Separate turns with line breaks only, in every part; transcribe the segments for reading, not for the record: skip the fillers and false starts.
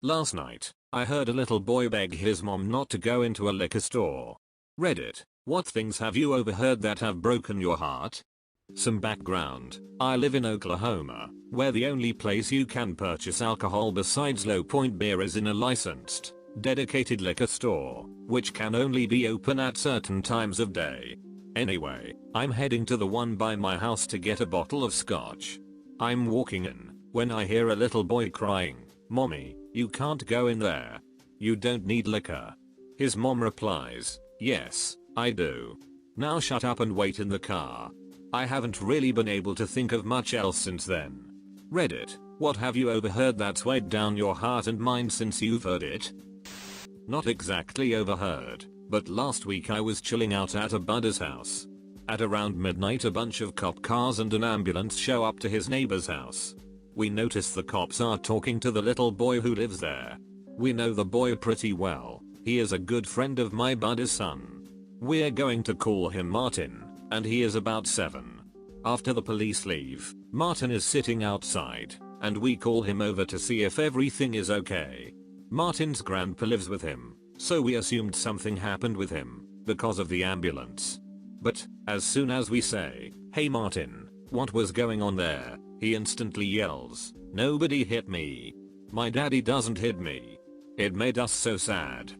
Last night, I heard a little boy beg his mom not to go into a liquor store. Reddit, what things have you overheard that have broken your heart? Some background, I live in Oklahoma, where the only place you can purchase alcohol besides Low Point beer is in a licensed, dedicated liquor store, which can only be open at certain times of day. Anyway, I'm heading to the one by my house to get a bottle of scotch. I'm walking in, when I hear a little boy crying, "Mommy, you can't go in there. You don't need liquor." His mom replies, "Yes, I do. Now shut up and wait in the car." I haven't really been able to think of much else since then. Reddit, what have you overheard that's weighed down your heart and mind since you've heard it? Not exactly overheard, but last week I was chilling out at a buddy's house. At around midnight a bunch of cop cars and an ambulance show up to his neighbor's house. We notice the cops are talking to the little boy who lives there. We know the boy pretty well, he is a good friend of my buddy's son. We're going to call him Martin, and he is about 7. After the police leave, Martin is sitting outside, and we call him over to see if everything is okay. Martin's grandpa lives with him, so we assumed something happened with him, because of the ambulance. But, as soon as we say, "Hey Martin, what was going on there?" he instantly yells, "Nobody hit me. My daddy doesn't hit me." It made us so sad.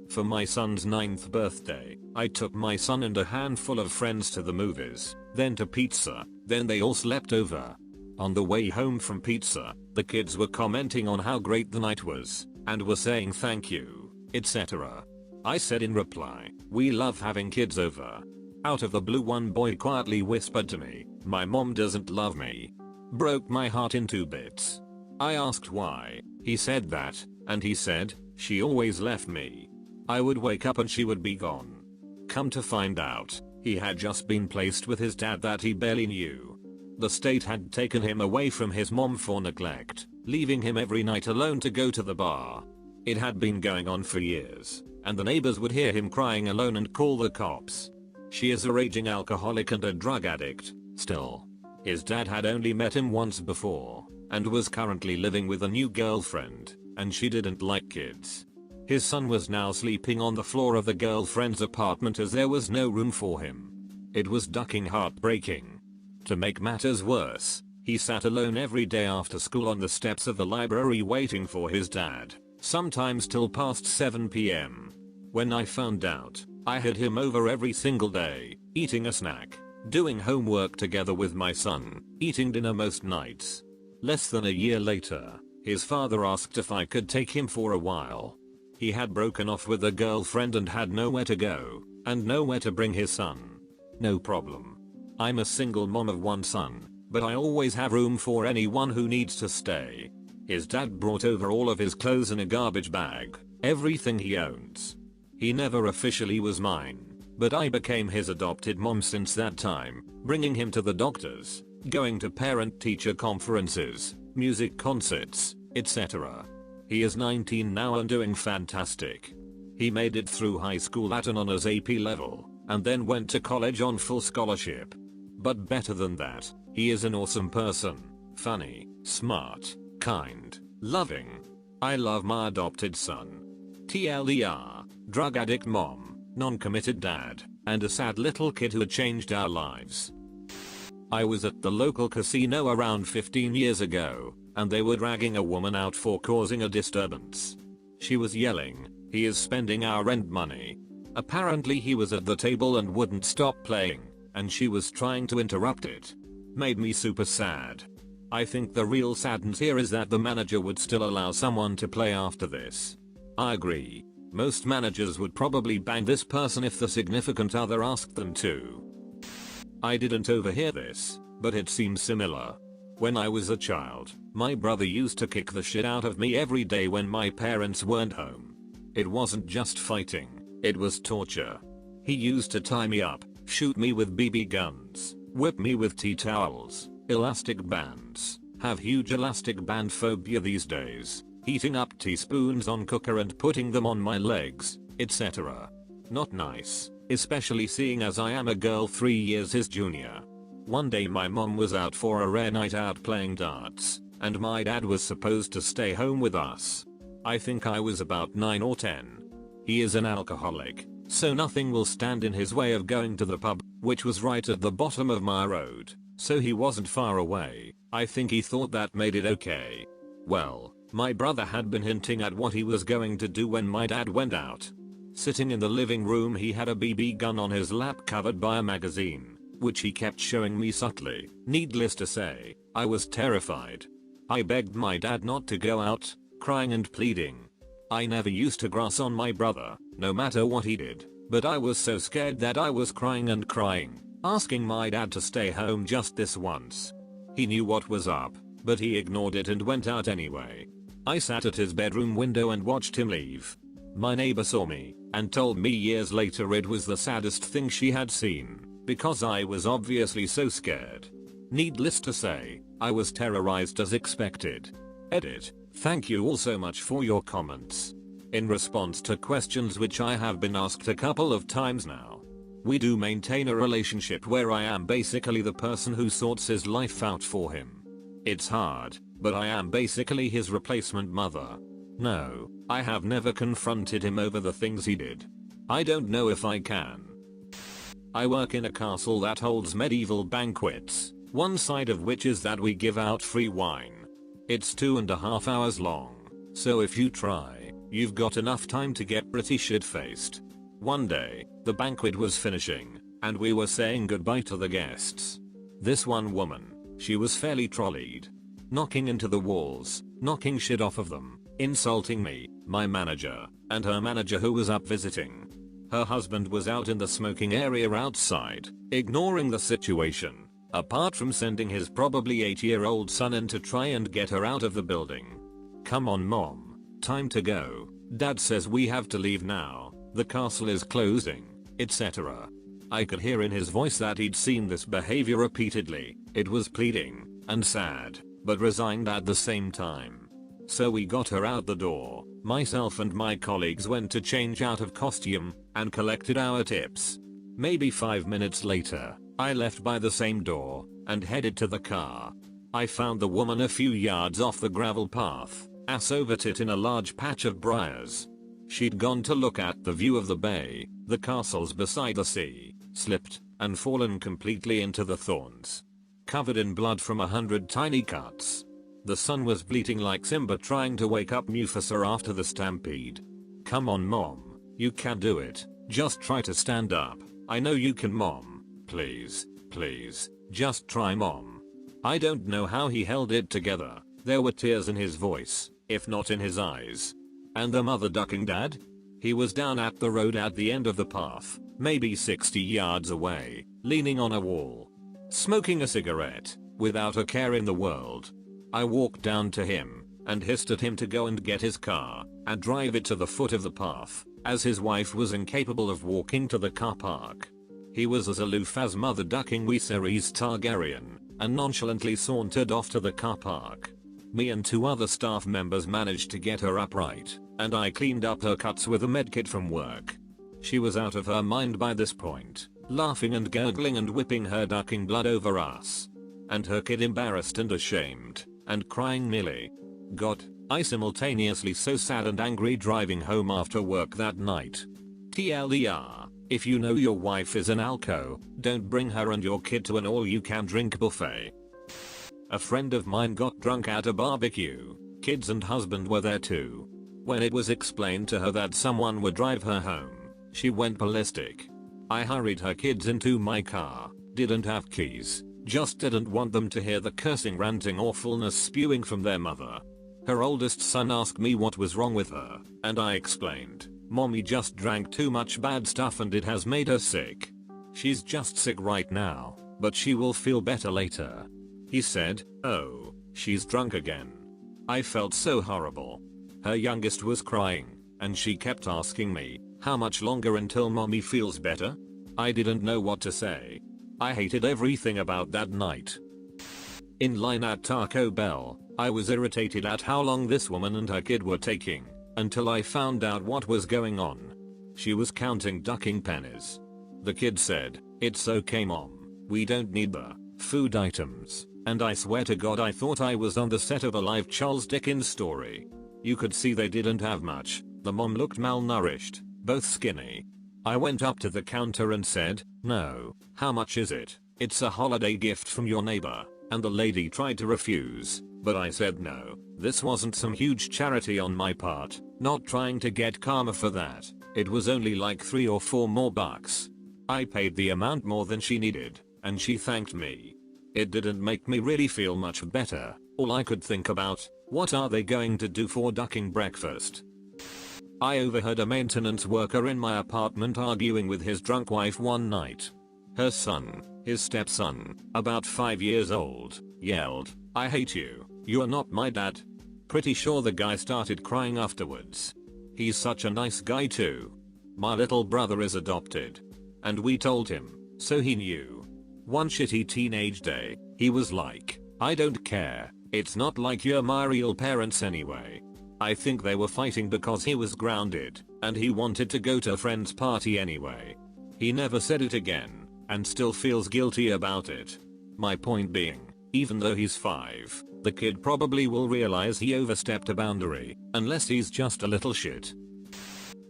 For my son's 9th birthday, I took my son and a handful of friends to the movies, then to pizza, then they all slept over. On the way home from pizza, the kids were commenting on how great the night was, and were saying thank you, etc. I said in reply, "We love having kids over." Out of the blue one boy quietly whispered to me, "My mom doesn't love me." Broke my heart in 2 bits. I asked why, he said that, and he said, "She always left me. I would wake up and she would be gone." Come to find out, he had just been placed with his dad that he barely knew. The state had taken him away from his mom for neglect, leaving him every night alone to go to the bar. It had been going on for years, and the neighbors would hear him crying alone and call the cops. She is a raging alcoholic and a drug addict, still. His dad had only met him once before, and was currently living with a new girlfriend, and she didn't like kids. His son was now sleeping on the floor of the girlfriend's apartment as there was no room for him. It was fucking heartbreaking. To make matters worse, he sat alone every day after school on the steps of the library waiting for his dad, sometimes till past 7 p.m. When I found out, I had him over every single day, eating a snack, doing homework together with my son, eating dinner most nights. Less than a year later, his father asked if I could take him for a while. He had broken off with a girlfriend and had nowhere to go, and nowhere to bring his son. No problem. I'm a single mom of 1 son, but I always have room for anyone who needs to stay. His dad brought over all of his clothes in a garbage bag, everything he owns. He never officially was mine, but I became his adopted mom since that time, bringing him to the doctors, going to parent-teacher conferences, music concerts, etc. He is 19 now and doing fantastic. He made it through high school at an honors AP level, and then went to college on full scholarship. But better than that, he is an awesome person, funny, smart, kind, loving. I love my adopted son. TLDR, drug addict mom, non-committed dad, and a sad little kid who changed our lives. I was at the local casino around 15 years ago, and they were dragging a woman out for causing a disturbance. She was yelling, "He is spending our rent money." Apparently he was at the table and wouldn't stop playing, and she was trying to interrupt it. Made me super sad. I think the real sadness here is that the manager would still allow someone to play after this. I agree. Most managers would probably bang this person if the significant other asked them to. I didn't overhear this, but it seems similar. When I was a child, my brother used to kick the shit out of me every day when my parents weren't home. It wasn't just fighting, it was torture. He used to tie me up, shoot me with BB guns, whip me with tea towels, elastic bands, have huge elastic band phobia these days, heating up teaspoons on cooker and putting them on my legs, etc. Not nice, especially seeing as I am a girl 3 years his junior. One day my mom was out for a rare night out playing darts, and my dad was supposed to stay home with us. I think I was about 9 or 10. He is an alcoholic, so nothing will stand in his way of going to the pub, which was right at the bottom of my road, so he wasn't far away. I think he thought that made it okay. Well, my brother had been hinting at what he was going to do when my dad went out. Sitting in the living room, he had a BB gun on his lap covered by a magazine, which he kept showing me subtly. Needless to say, I was terrified. I begged my dad not to go out, crying and pleading. I never used to grass on my brother, no matter what he did, but I was so scared that I was crying and crying, asking my dad to stay home just this once. He knew what was up, but he ignored it and went out anyway. I sat at his bedroom window and watched him leave. My neighbor saw me and told me years later it was the saddest thing she had seen, because I was obviously so scared. Needless to say, I was terrorized as expected. Edit. Thank you all so much for your comments. In response to questions which I have been asked a couple of times now. We do maintain a relationship where I am basically the person who sorts his life out for him. It's hard, but I am basically his replacement mother. No, I have never confronted him over the things he did. I don't know if I can. I work in a castle that holds medieval banquets, one side of which is that we give out free wine. It's 2.5 hours long, so if you try, you've got enough time to get pretty shit-faced. One day, the banquet was finishing, and we were saying goodbye to the guests. This one woman, she was fairly trolleyed. Knocking into the walls, knocking shit off of them, insulting me, my manager, and her manager who was up visiting. Her husband was out in the smoking area outside, ignoring the situation, apart from sending his probably 8-year-old son in to try and get her out of the building. Come on mom, time to go. Dad says we have to leave now, the castle is closing, etc. I could hear in his voice that he'd seen this behavior repeatedly. It was pleading, and sad, but resigned at the same time. So we got her out the door. Myself and my colleagues went to change out of costume, and collected our tips. Maybe 5 minutes later, I left by the same door, and headed to the car. I found the woman a few yards off the gravel path, ass over tit in a large patch of briars. She'd gone to look at the view of the bay, the castles beside the sea, slipped, and fallen completely into the thorns. Covered in blood from 100 tiny cuts. The son was bleating like Simba trying to wake up Mufasa after the stampede. Come on mom, you can do it, just try to stand up, I know you can mom, please, please, just try mom. I don't know how he held it together, there were tears in his voice, if not in his eyes. And the mother ducking dad? He was down at the road at the end of the path, maybe 60 yards away, leaning on a wall, smoking a cigarette, without a care in the world. I walked down to him, and hissed at him to go and get his car, and drive it to the foot of the path, as his wife was incapable of walking to the car park. He was as aloof as Mother ducking Viserys Targaryen, and nonchalantly sauntered off to the car park. Me and 2 other staff members managed to get her upright, and I cleaned up her cuts with a medkit from work. She was out of her mind by this point, laughing and gurgling and whipping her ducking blood over us. And her kid embarrassed and ashamed, and crying nearly. God, I simultaneously so sad and angry driving home after work that night. TLDR, if you know your wife is an alco, don't bring her and your kid to an all-you-can-drink buffet. A friend of mine got drunk at a barbecue, kids and husband were there too. When it was explained to her that someone would drive her home, she went ballistic. I hurried her kids into my car, didn't have keys, just didn't want them to hear the cursing, ranting awfulness spewing from their mother. Her oldest son asked me what was wrong with her, and I explained, Mommy just drank too much bad stuff and it has made her sick. She's just sick right now, but she will feel better later. He said, oh, she's drunk again. I felt so horrible. Her youngest was crying, and she kept asking me, how much longer until mommy feels better? I didn't know what to say. I hated everything about that night. In line at Taco Bell, I was irritated at how long this woman and her kid were taking, until I found out what was going on. She was counting ducking pennies. The kid said, it's okay mom, we don't need the food items. And I swear to God I thought I was on the set of a live Charles Dickens story. You could see they didn't have much. The mom looked malnourished, both skinny. I went up to the counter and said, "No, how much is it? It's a holiday gift from your neighbor." And the lady tried to refuse, but I said no. This wasn't some huge charity on my part, not trying to get karma for that. It was only like 3 or 4 more bucks. I paid the amount more than she needed, and she thanked me. It didn't make me really feel much better. All I could think about, what are they going to do for ducking breakfast? I overheard a maintenance worker in my apartment arguing with his drunk wife one night. Her son, his stepson, about 5 years old, yelled, "I hate you, you are not my dad." Pretty sure the guy started crying afterwards. He's such a nice guy too. My little brother is adopted. And we told him, so he knew. One shitty teenage day, he was like, "I don't care, it's not like you're my real parents anyway." I think they were fighting because he was grounded, and he wanted to go to a friend's party anyway. He never said it again, and still feels guilty about it. My point being, even though he's 5, the kid probably will realize he overstepped a boundary, unless he's just a little shit.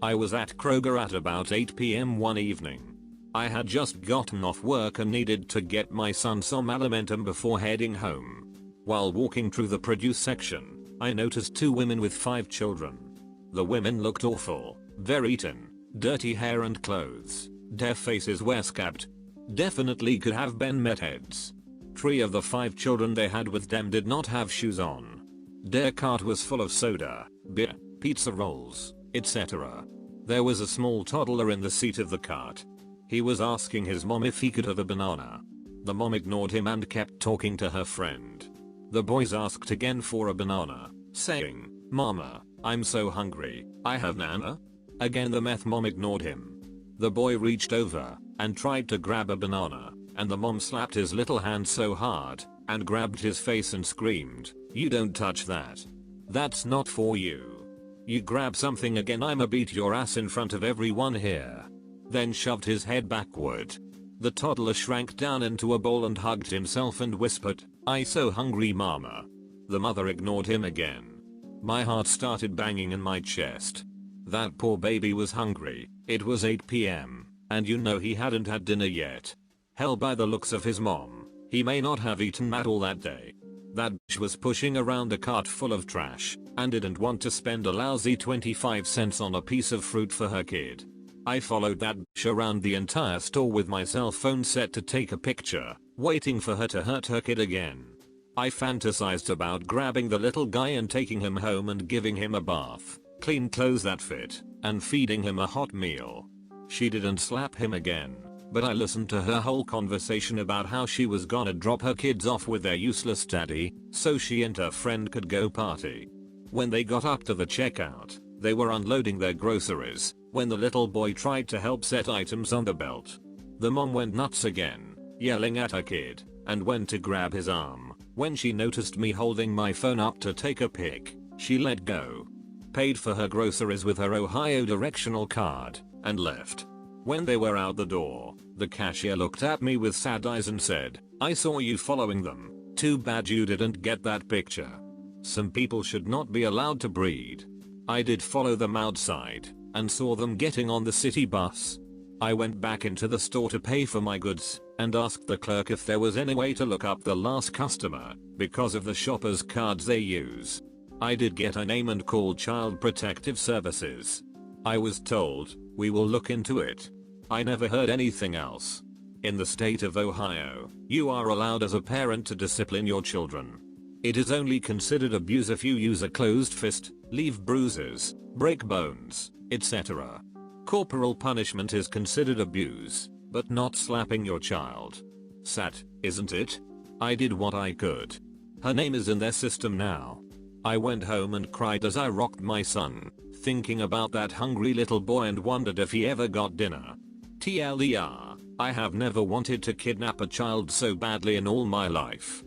I was at Kroger at about 8 PM one evening. I had just gotten off work and needed to get my son some alimentum before heading home. While walking through the produce section, I noticed 2 women with 5 children. The women looked awful, very eaten, dirty hair and clothes, their faces were scabbed. Definitely could have been meatheads. 3 of the 5 children they had with them did not have shoes on. Their cart was full of soda, beer, pizza rolls, etc. There was a small toddler in the seat of the cart. He was asking his mom if he could have a banana. The mom ignored him and kept talking to her friend. The boys asked again for a banana, saying, "Mama, I'm so hungry, I have nana." Again the meth mom ignored him. The boy reached over and tried to grab a banana, and the mom slapped his little hand so hard and grabbed his face and screamed, "You don't touch that. That's not for you. You grab something again, I'ma beat your ass in front of everyone here." Then shoved his head backward. The toddler shrank down into a ball and hugged himself and whispered, "I so hungry mama." The mother ignored him again. My heart started banging in my chest. That poor baby was hungry. It was 8 PM. And you know he hadn't had dinner yet. Hell, by the looks of his mom, he may not have eaten at all that day. That bitch was pushing around a cart full of trash and didn't want to spend a lousy 25 cents on a piece of fruit for her kid. I followed that bitch around the entire store with my cell phone set to take a picture, waiting for her to hurt her kid again. I fantasized about grabbing the little guy and taking him home and giving him a bath, clean clothes that fit, and feeding him a hot meal. She didn't slap him again, but I listened to her whole conversation about how she was gonna drop her kids off with their useless daddy, so she and her friend could go party. When they got up to the checkout, they were unloading their groceries, when the little boy tried to help set items on the belt. The mom went nuts again, yelling at her kid, and went to grab his arm. When she noticed me holding my phone up to take a pic, she let go, paid for her groceries with her Ohio directional card, and left. When they were out the door, the cashier looked at me with sad eyes and said, "I saw you following them. Too bad you didn't get that picture." Some people should not be allowed to breed. I did follow them outside and saw them getting on the city bus. I went back into the store to pay for my goods and asked the clerk if there was any way to look up the last customer because of the shopper's cards they use. I did get a name and called Child Protective Services. I was told, "We will look into it." I never heard anything else. In the state of Ohio, you are allowed as a parent to discipline your children. It is only considered abuse if you use a closed fist, leave bruises, break bones, etc. Corporal punishment is considered abuse, but not slapping your child. Sad, isn't it? I did what I could. Her name is in their system now. I went home and cried as I rocked my son, thinking about that hungry little boy and wondered if he ever got dinner. TLDR, I have never wanted to kidnap a child so badly in all my life.